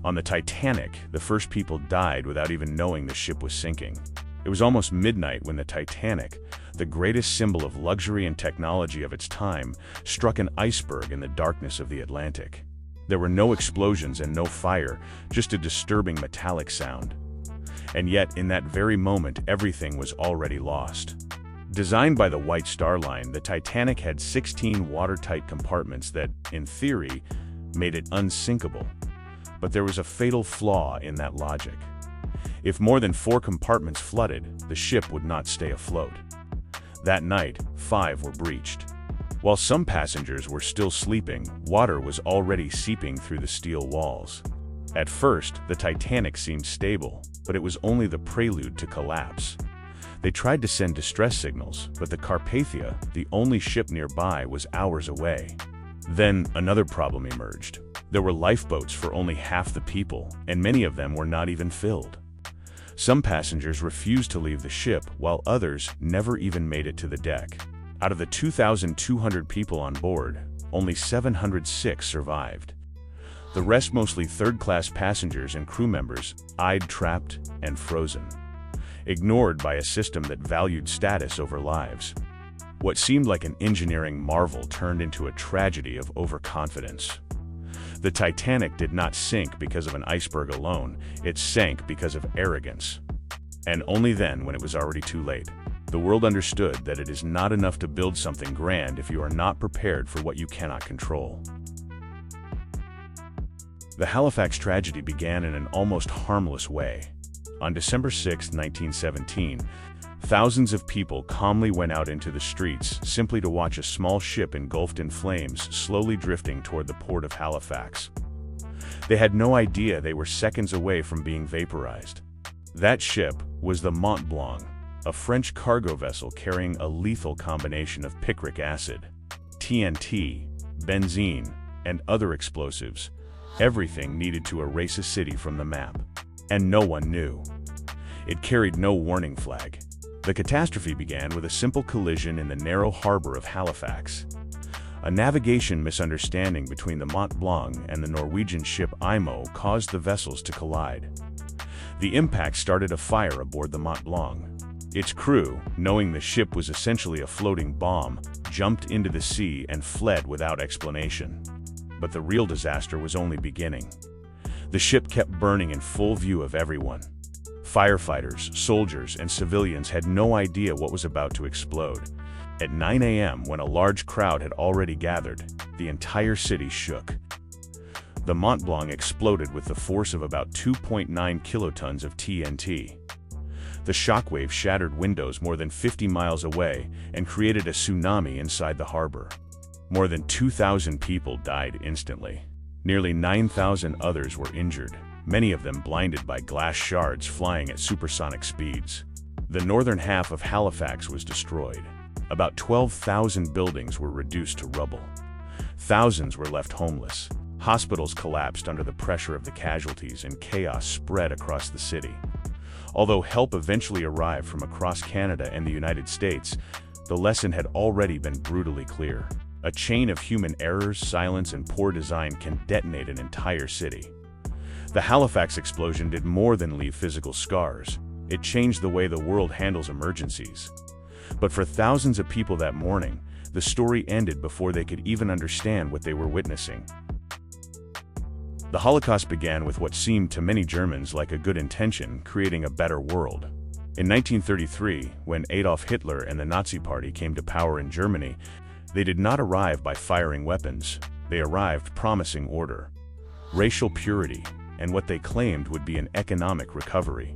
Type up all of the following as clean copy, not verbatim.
On the Titanic, the first people died without even knowing the ship was sinking. It was almost midnight when the Titanic, the greatest symbol of luxury and technology of its time, struck an iceberg in the darkness of the Atlantic. There were no explosions and no fire, just a disturbing metallic sound. And yet, in that very moment, everything was already lost. Designed by the White Star Line, the Titanic had 16 watertight compartments that, in theory, made it unsinkable. But there was a fatal flaw in that logic. If more than 4 compartments flooded, the ship would not stay afloat. That night, 5 were breached. While some passengers were still sleeping, water was already seeping through the steel walls. At first, the Titanic seemed stable, but it was only the prelude to collapse. They tried to send distress signals, but the Carpathia, the only ship nearby, was hours away. Then, another problem emerged. There were lifeboats for only half the people, and many of them were not even filled. Some passengers refused to leave the ship, while others never even made it to the deck. Out of the 2,200 people on board, only 706 survived. The rest, mostly third-class passengers and crew members, died trapped and frozen, ignored by a system that valued status over lives. What seemed like an engineering marvel turned into a tragedy of overconfidence. The Titanic did not sink because of an iceberg alone, it sank because of arrogance. And only then, when it was already too late. The world understood that it is not enough to build something grand if you are not prepared for what you cannot control. The Halifax tragedy began in an almost harmless way. On December 6, 1917, thousands of people calmly went out into the streets simply to watch a small ship engulfed in flames slowly drifting toward the port of Halifax. They had no idea they were seconds away from being vaporized. That ship was the Mont Blanc, a French cargo vessel carrying a lethal combination of picric acid, TNT, benzene, and other explosives, everything needed to erase a city from the map. And no one knew. It carried no warning flag. The catastrophe began with a simple collision in the narrow harbor of Halifax. A navigation misunderstanding between the Mont Blanc and the Norwegian ship IMO caused the vessels to collide. The impact started a fire aboard the Mont Blanc. Its crew, knowing the ship was essentially a floating bomb, jumped into the sea and fled without explanation. But the real disaster was only beginning. The ship kept burning in full view of everyone. Firefighters, soldiers, and civilians had no idea what was about to explode. At 9 a.m., when a large crowd had already gathered, the entire city shook. The Mont Blanc exploded with the force of about 2.9 kilotons of TNT. The shockwave shattered windows more than 50 miles away and created a tsunami inside the harbor. More than 2,000 people died instantly. Nearly 9,000 others were injured, many of them blinded by glass shards flying at supersonic speeds. The northern half of Halifax was destroyed. About 12,000 buildings were reduced to rubble. Thousands were left homeless. Hospitals collapsed under the pressure of the casualties, and chaos spread across the city. Although help eventually arrived from across Canada and the United States, the lesson had already been brutally clear. A chain of human errors, silence, and poor design can detonate an entire city. The Halifax explosion did more than leave physical scars. It changed the way the world handles emergencies. But for thousands of people that morning, the story ended before they could even understand what they were witnessing. The Holocaust began with what seemed to many Germans like a good intention, creating a better world. In 1933, when Adolf Hitler and the Nazi Party came to power in Germany, they did not arrive by firing weapons. They arrived promising order, racial purity, and what they claimed would be an economic recovery.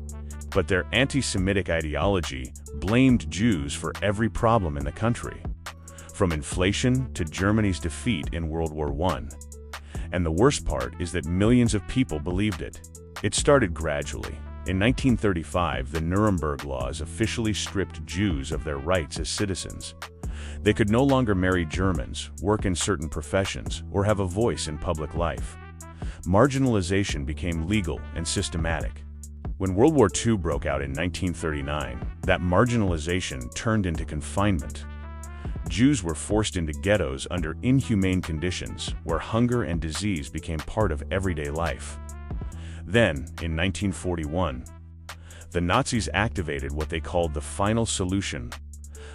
But their anti-Semitic ideology blamed Jews for every problem in the country, from inflation to Germany's defeat in World War I. And the worst part is that millions of people believed it. It started gradually. In 1935, the Nuremberg Laws officially stripped Jews of their rights as citizens. They could no longer marry Germans, work in certain professions, or have a voice in public life. Marginalization became legal and systematic. When World War II broke out in 1939, that marginalization turned into confinement. Jews were forced into ghettos under inhumane conditions, where hunger and disease became part of everyday life. Then, in 1941, the Nazis activated what they called the final solution,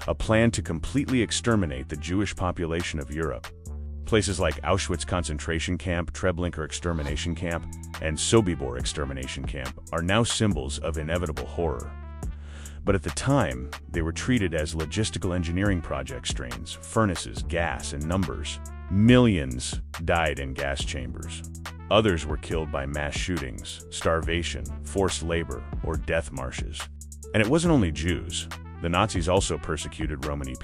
a plan to completely exterminate the Jewish population of Europe. Places like Auschwitz concentration camp, Treblinka extermination camp, and Sobibor extermination camp are now symbols of inevitable horror. But at the time, they were treated as logistical engineering project strains, furnaces, gas, and numbers. Millions died in gas chambers. Others were killed by mass shootings, starvation, forced labor, or death marshes. And it wasn't only Jews. The Nazis also persecuted Romani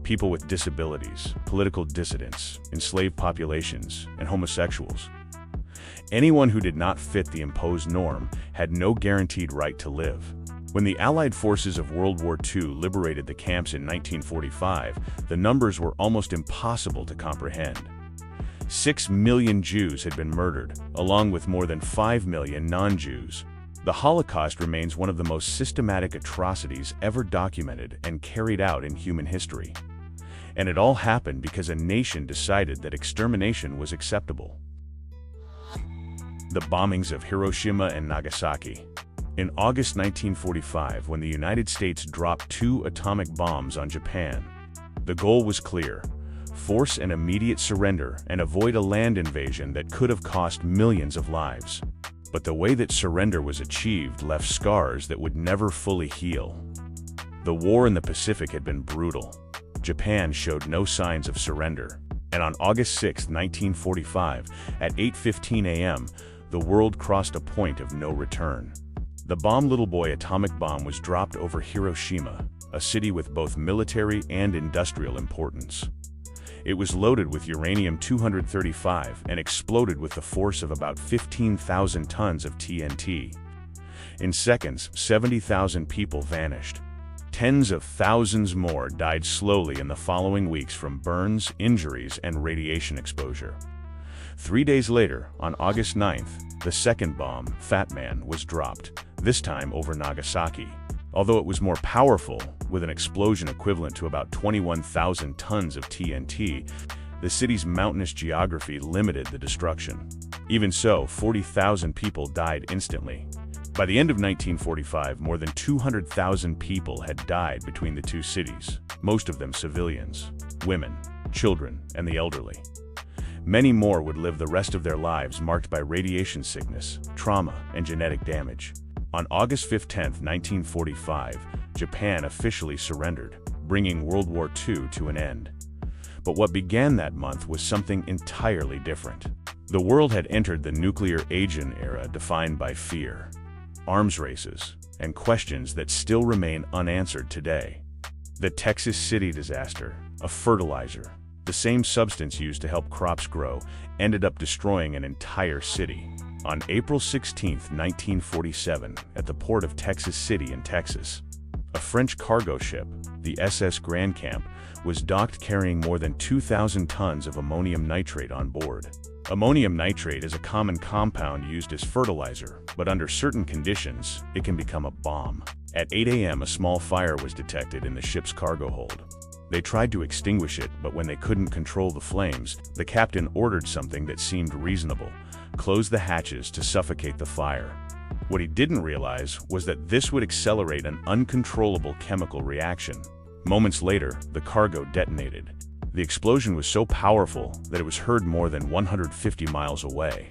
people with disabilities, political dissidents, enslaved populations, and homosexuals. Anyone who did not fit the imposed norm had no guaranteed right to live. When the Allied forces of World War II liberated the camps in 1945, the numbers were almost impossible to comprehend. 6 million Jews had been murdered, along with more than 5 million non-Jews. The Holocaust remains one of the most systematic atrocities ever documented and carried out in human history. And it all happened because a nation decided that extermination was acceptable. The bombings of Hiroshima and Nagasaki. In August 1945, when the United States dropped 2 atomic bombs on Japan, the goal was clear: force an immediate surrender and avoid a land invasion that could have cost millions of lives. But the way that surrender was achieved left scars that would never fully heal. The war in the Pacific had been brutal. Japan showed no signs of surrender, and on August 6, 1945, at 8:15 a.m., the world crossed a point of no return. The Little Boy atomic bomb was dropped over Hiroshima, a city with both military and industrial importance. It was loaded with uranium-235 and exploded with the force of about 15,000 tons of TNT. In seconds, 70,000 people vanished. Tens of thousands more died slowly in the following weeks from burns, injuries, and radiation exposure. 3 days later, on August 9th, the second bomb, Fat Man, was dropped, this time over Nagasaki. Although it was more powerful, with an explosion equivalent to about 21,000 tons of TNT, the city's mountainous geography limited the destruction. Even so, 40,000 people died instantly. By the end of 1945, more than 200,000 people had died between the two cities, most of them civilians, women, children, and the elderly. Many more would live the rest of their lives marked by radiation sickness, trauma, and genetic damage. On August 15, 1945, Japan officially surrendered, bringing World War II to an end. But what began that month was something entirely different. The world had entered the nuclear agent era defined by fear, arms races, and questions that still remain unanswered today. The Texas City disaster, a fertilizer, the same substance used to help crops grow, ended up destroying an entire city. On April 16, 1947, at the port of Texas City in Texas, a French cargo ship, the SS Grand Camp, was docked carrying more than 2,000 tons of ammonium nitrate on board. Ammonium nitrate is a common compound used as fertilizer, but under certain conditions, it can become a bomb. At 8 a.m., a small fire was detected in the ship's cargo hold. They tried to extinguish it, but when they couldn't control the flames, the captain ordered something that seemed reasonable: close the hatches to suffocate the fire. What he didn't realize was that this would accelerate an uncontrollable chemical reaction. Moments later, the cargo detonated. The explosion was so powerful that it was heard more than 150 miles away.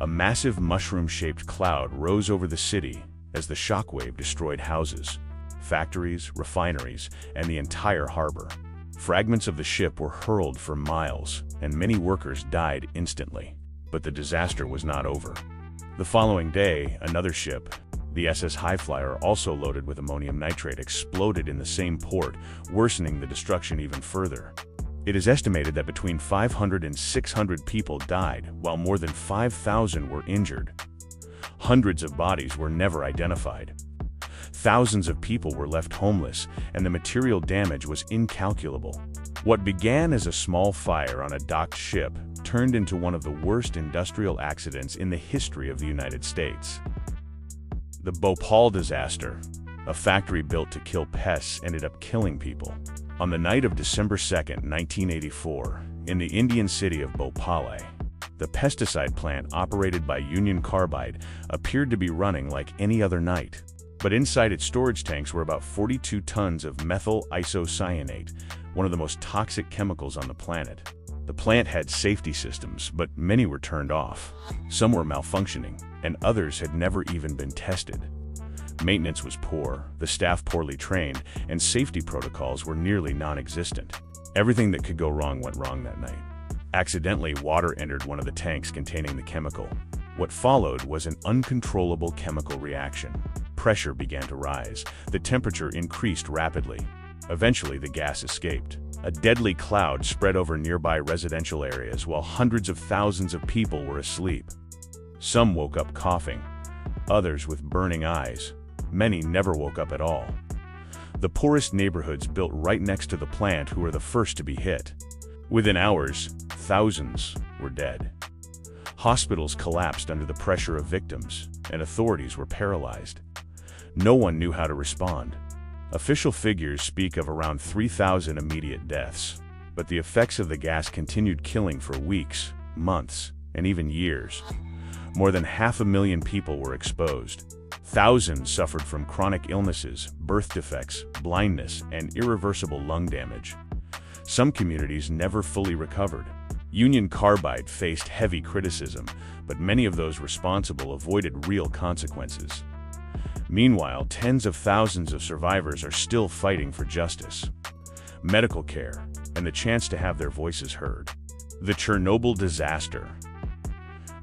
A massive mushroom-shaped cloud rose over the city as the shockwave destroyed houses, factories, refineries, and the entire harbor. Fragments of the ship were hurled for miles, and many workers died instantly. But the disaster was not over. The following day, another ship, the SS Highflyer, also loaded with ammonium nitrate, exploded in the same port, worsening the destruction even further. It is estimated that between 500 and 600 people died, while more than 5,000 were injured. Hundreds of bodies were never identified. Thousands of people were left homeless, and the material damage was incalculable. What began as a small fire on a docked ship turned into one of the worst industrial accidents in the history of the United States. The Bhopal disaster, a factory built to kill pests, ended up killing people. On the night of December 2, 1984, in the Indian city of Bhopal, The pesticide plant, operated by Union Carbide, appeared to be running like any other night. But inside its storage tanks were about 42 tons of methyl isocyanate, one of the most toxic chemicals on the planet. The plant had safety systems, but many were turned off. Some were malfunctioning, and others had never even been tested. Maintenance was poor, the staff poorly trained, and safety protocols were nearly non-existent. Everything that could go wrong went wrong that night. Accidentally, water entered one of the tanks containing the chemical. What followed was an uncontrollable chemical reaction. Pressure began to rise. The temperature increased rapidly. Eventually, the gas escaped. A deadly cloud spread over nearby residential areas while hundreds of thousands of people were asleep. Some woke up coughing, others with burning eyes. Many never woke up at all. The poorest neighborhoods built right next to the plant who were the first to be hit. Within hours, thousands were dead. Hospitals collapsed under the pressure of victims, and authorities were paralyzed. No one knew how to respond. Official figures speak of around 3,000 immediate deaths, but the effects of the gas continued killing for weeks, months, and even years. More than 500,000 people were exposed. Thousands suffered from chronic illnesses, birth defects, blindness, and irreversible lung damage. Some communities never fully recovered. Union Carbide faced heavy criticism, but many of those responsible avoided real consequences. Meanwhile, tens of thousands of survivors are still fighting for justice, medical care, and the chance to have their voices heard. The Chernobyl disaster.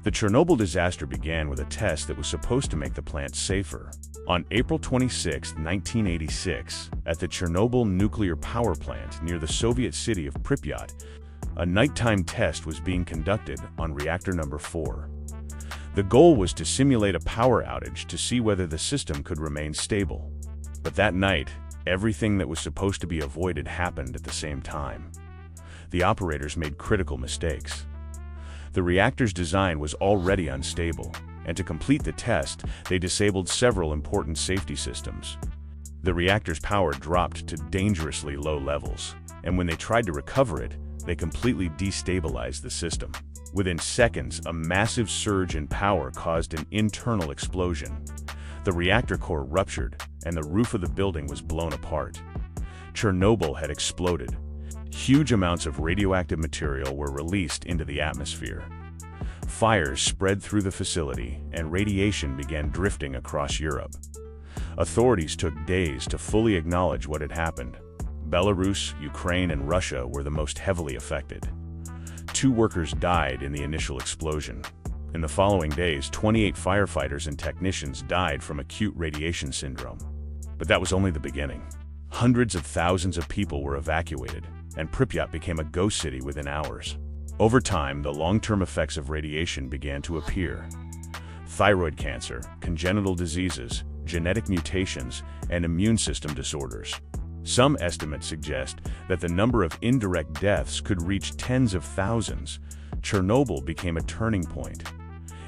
The Chernobyl disaster began with a test that was supposed to make the plant safer. On April 26, 1986, at the Chernobyl nuclear power plant near the Soviet city of Pripyat, a nighttime test was being conducted on reactor number 4. The goal was to simulate a power outage to see whether the system could remain stable. But that night, everything that was supposed to be avoided happened at the same time. The operators made critical mistakes. The reactor's design was already unstable, and to complete the test, they disabled several important safety systems. The reactor's power dropped to dangerously low levels, and when they tried to recover it, they completely destabilized the system. Within seconds, a massive surge in power caused an internal explosion. The reactor core ruptured, and the roof of the building was blown apart. Chernobyl had exploded. Huge amounts of radioactive material were released into the atmosphere. Fires spread through the facility, and radiation began drifting across Europe. Authorities took days to fully acknowledge what had happened. Belarus, Ukraine, and Russia were the most heavily affected. 2 workers died in the initial explosion. In the following days, 28 firefighters and technicians died from acute radiation syndrome. But that was only the beginning. Hundreds of thousands of people were evacuated, and Pripyat became a ghost city within hours. Over time, the long-term effects of radiation began to appear. Thyroid cancer, congenital diseases, genetic mutations, and immune system disorders. Some estimates suggest that the number of indirect deaths could reach tens of thousands. Chernobyl became a turning point.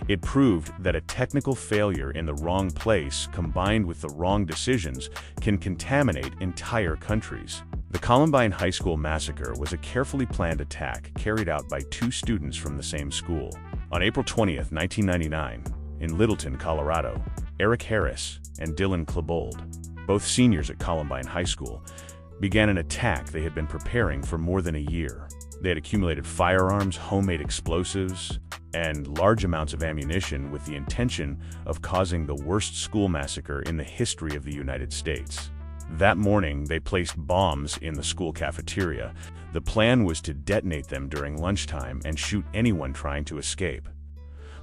It proved that a technical failure in the wrong place combined with the wrong decisions can contaminate entire countries. The Columbine High School massacre was a carefully planned attack carried out by 2 students from the same school. On April 20, 1999, in Littleton, Colorado, Eric Harris and Dylan Klebold, both seniors at Columbine High School, began an attack they had been preparing for more than a year. They had accumulated firearms, homemade explosives, and large amounts of ammunition with the intention of causing the worst school massacre in the history of the United States. That morning, they placed bombs in the school cafeteria. The plan was to detonate them during lunchtime and shoot anyone trying to escape.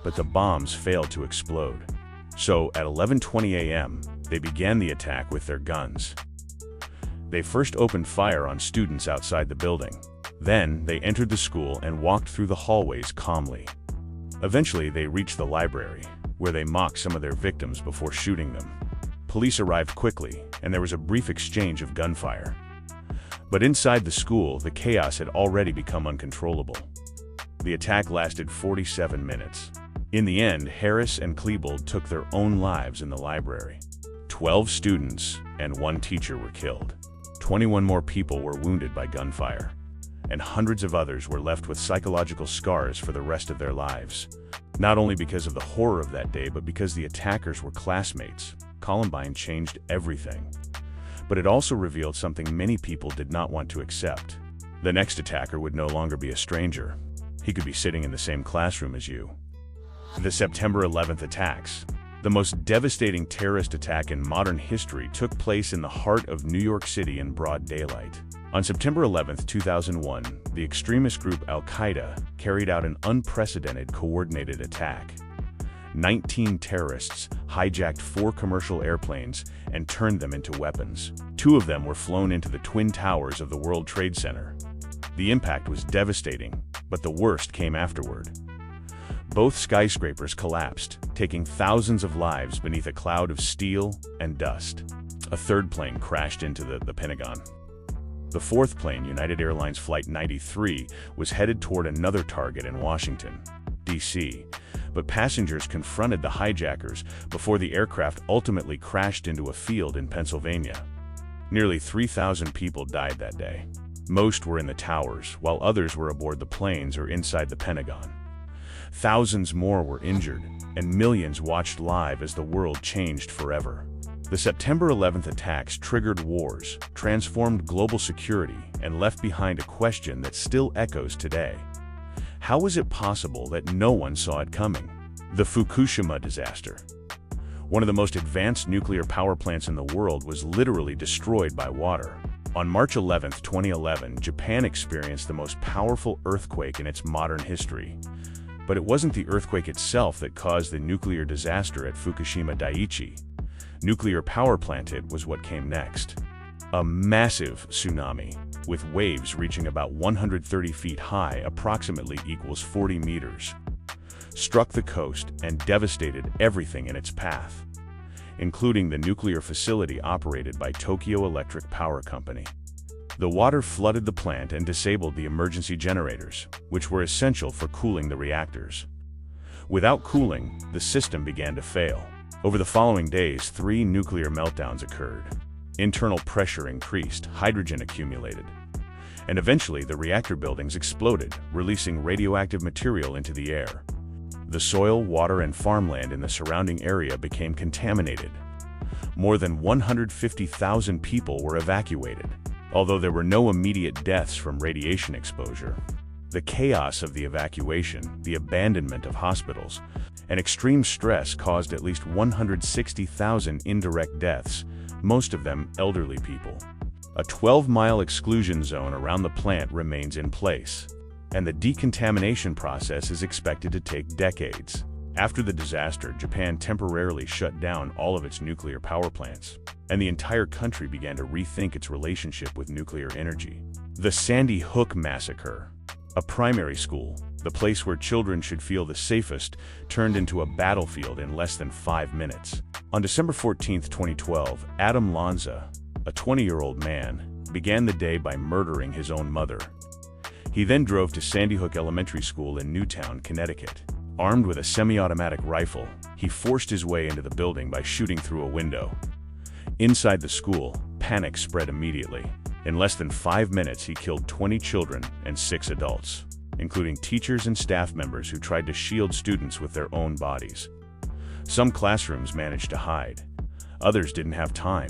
But the bombs failed to explode. So, at 11:20 a.m., they began the attack with their guns. They first opened fire on students outside the building. Then, they entered the school and walked through the hallways calmly. Eventually, they reached the library, where they mocked some of their victims before shooting them. Police arrived quickly, and there was a brief exchange of gunfire. But inside the school, the chaos had already become uncontrollable. The attack lasted 47 minutes. In the end, Harris and Klebold took their own lives in the library. 12 students and 1 teacher were killed. 21 more people were wounded by gunfire. and hundreds of others were left with psychological scars for the rest of their lives. Not only because of the horror of that day, but because the attackers were classmates. Columbine changed everything. But it also revealed something many people did not want to accept. The next attacker would no longer be a stranger. He could be sitting in the same classroom as you. The September 11th attacks. The most devastating terrorist attack in modern history took place in the heart of New York City in broad daylight. On September 11, 2001, the extremist group Al-Qaeda carried out an unprecedented coordinated attack. 19 terrorists hijacked 4 commercial airplanes and turned them into weapons. 2 of them were flown into the Twin Towers of the World Trade Center. The impact was devastating, but the worst came afterward. Both skyscrapers collapsed, taking thousands of lives beneath a cloud of steel and dust. A third plane crashed into the Pentagon. The fourth plane, United Airlines Flight 93, was headed toward another target in Washington, D.C., but passengers confronted the hijackers before the aircraft ultimately crashed into a field in Pennsylvania. Nearly 3,000 people died that day. Most were in the towers, while others were aboard the planes or inside the Pentagon. Thousands more were injured, and millions watched live as the world changed forever. The September 11th attacks triggered wars, transformed global security, and left behind a question that still echoes today. How was it possible that no one saw it coming? The Fukushima disaster. One of the most advanced nuclear power plants in the world was literally destroyed by water. On March 11, 2011, Japan experienced the most powerful earthquake in its modern history. But it wasn't the earthquake itself that caused the nuclear disaster at Fukushima Daiichi. Nuclear power plant was what came next. A massive tsunami, with waves reaching about 130 feet high, approximately equals 40 meters, struck the coast and devastated everything in its path, including the nuclear facility operated by Tokyo Electric Power Company. The water flooded the plant and disabled the emergency generators, which were essential for cooling the reactors. Without cooling, the system began to fail. Over the following days, 3 nuclear meltdowns occurred. Internal pressure increased, hydrogen accumulated, and eventually the reactor buildings exploded, releasing radioactive material into the air. The soil, water, and farmland in the surrounding area became contaminated. More than 150,000 people were evacuated. Although there were no immediate deaths from radiation exposure, the chaos of the evacuation, the abandonment of hospitals, and extreme stress caused at least 160,000 indirect deaths, most of them elderly people. A 12-mile exclusion zone around the plant remains in place, and the decontamination process is expected to take decades. After the disaster, Japan temporarily shut down all of its nuclear power plants, and the entire country began to rethink its relationship with nuclear energy. The Sandy Hook Massacre. A primary school, the place where children should feel the safest, turned into a battlefield in less than 5 minutes. On December 14, 2012, Adam Lanza, a 20-year-old man, began the day by murdering his own mother. He then drove to Sandy Hook Elementary School in Newtown, Connecticut. Armed with a semi-automatic rifle, he forced his way into the building by shooting through a window. Inside the school, panic spread immediately. In less than 5 minutes, he killed 20 children and 6 adults, including teachers and staff members who tried to shield students with their own bodies. Some classrooms managed to hide. Others didn't have time.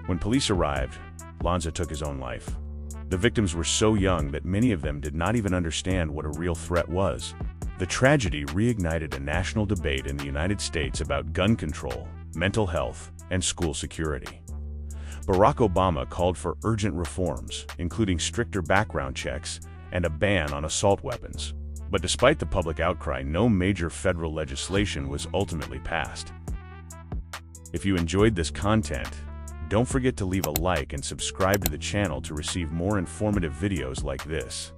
When police arrived, Lanza took his own life. The victims were so young that many of them did not even understand what a real threat was. The tragedy reignited a national debate in the United States about gun control, mental health, and school security. Barack Obama called for urgent reforms, including stricter background checks and a ban on assault weapons. But despite the public outcry, no major federal legislation was ultimately passed. If you enjoyed this content, don't forget to leave a like and subscribe to the channel to receive more informative videos like this.